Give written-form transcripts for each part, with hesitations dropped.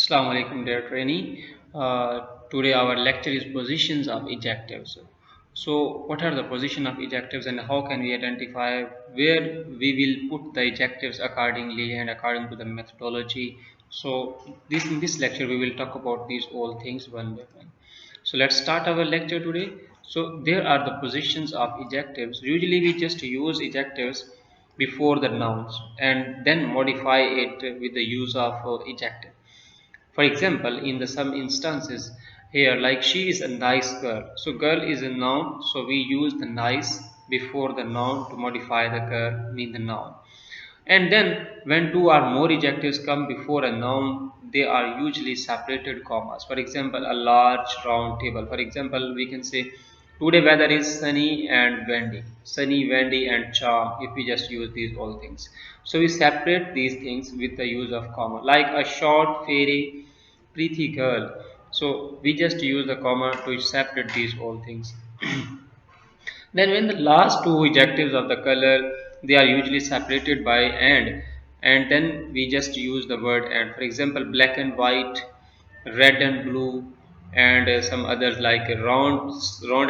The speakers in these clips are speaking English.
Assalamu alaikum, dear trainee. Today our lecture is positions of adjectives. So, what are the position of adjectives and how can we identify where we will put the adjectives accordingly and according to the methodology? So, in this lecture we will talk about these all things one by one. So, let's start our lecture today. So, there are the positions of adjectives. Usually, we just use adjectives before the nouns and then modify it with the use of adjective. For example, in the some instances here, like she is a nice girl. So girl is a noun, so we use the nice before the noun to modify the girl, mean the noun. And then when two or more adjectives come before a noun, they are usually separated commas. For example, a large round table. For example, we can say today weather is sunny and windy. Sunny, windy and charm if we just use these all things. So we separate these things with the use of comma. Like a short, fairy, pretty girl. So we just use the comma to separate these all things. Then when the last two adjectives of the color, they are usually separated by and then we just use the word and. For example, black and white, red and blue, and some others like round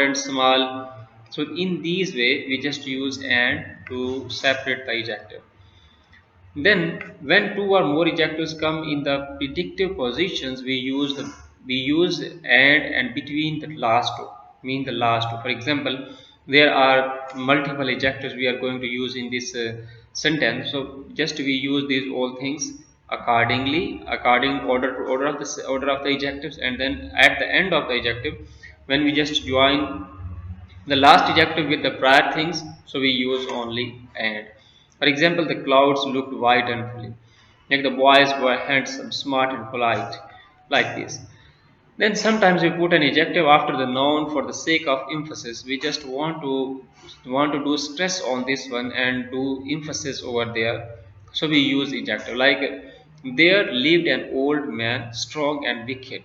and small. So in these way we just use and to separate the adjective. Then, when two or more adjectives come in the predictive positions, we use and between the last two, mean the last two. For example, there are multiple adjectives we are going to use in this sentence. So, just we use these all things accordingly, according order of the adjectives, and then at the end of the adjective, when we just join the last adjective with the prior things, so we use only and. For example, the clouds looked white and fully, like the boys were handsome, smart and polite, like this. Then sometimes we put an adjective after the noun for the sake of emphasis. We just want to do stress on this one and do emphasis over there. So we use adjective like there lived an old man, strong and wicked.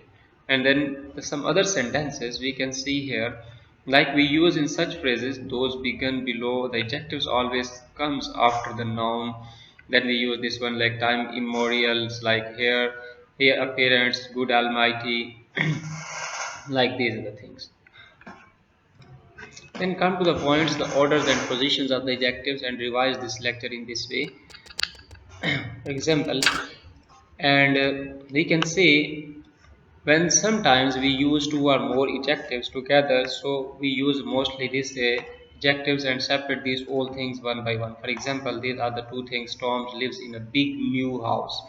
And then some other sentences we can see here, like we use in such phrases, those begin below. The adjectives always comes after the noun. Then we use this one like time immemorials, like here appearance, good almighty, like these are the things. Then come to the points, the orders and positions of the adjectives, and revise this lecture in this way. For example, and we can say when sometimes we use two or more adjectives together, so we use mostly these adjectives and separate these all things one by one. For example, these are the two things. Tom lives in a big new house.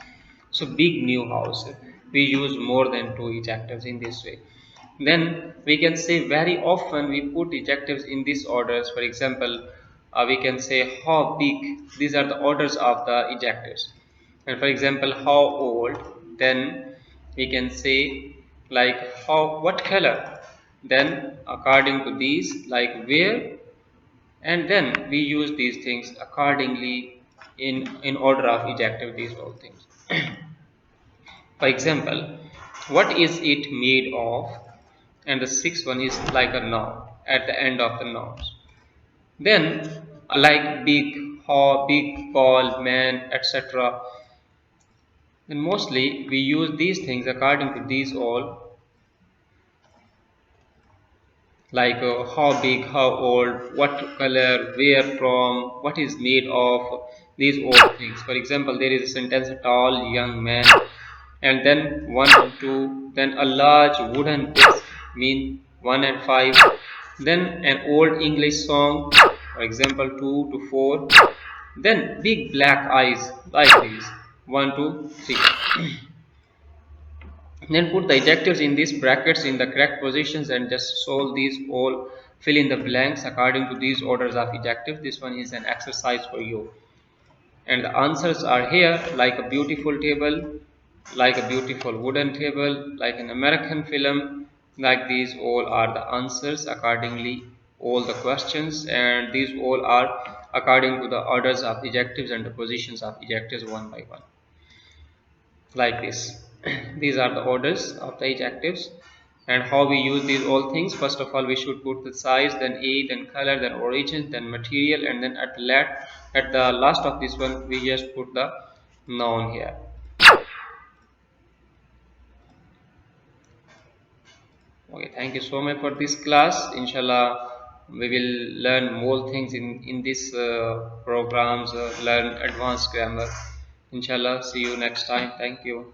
So big new house, we use more than two adjectives in this way. Then we can say very often we put adjectives in these orders. For example, we can say how big. These are the orders of the adjectives. And for example, how old. Then we can say like how, what color. Then according to these, like where. And then we use these things accordingly in order of adjective. These all things. For example, what is it made of? And the sixth one is like a noun at the end of the nouns. Then, like big, how big, ball, man, etc. Then mostly we use these things according to these all, like how big, how old, what color, where from, what is made of, these all things. For example, there is a sentence, a tall young man, and then 1 and 2, then a large wooden desk, mean 1 and 5, then an old English song, for example 2 to 4, then big black eyes, like these 1 to 3. Then put the adjectives in these brackets in the correct positions and just solve these all, fill in the blanks according to these orders of adjectives. This one is an exercise for you. And the answers are here, like a beautiful table, like a beautiful wooden table, like an American film. Like these all are the answers accordingly, all the questions, and these all are according to the orders of adjectives and the positions of adjectives one by one, like this. These are the orders of the adjectives. And how we use these all things: first of all we should put the size, then age, then color, then origin, then material, and then at the last of this one we just put the noun here. Okay, thank you so much for this class. Inshallah, we will learn more things in this programs. Learn advanced grammar. Inshallah, see you next time. Thank you.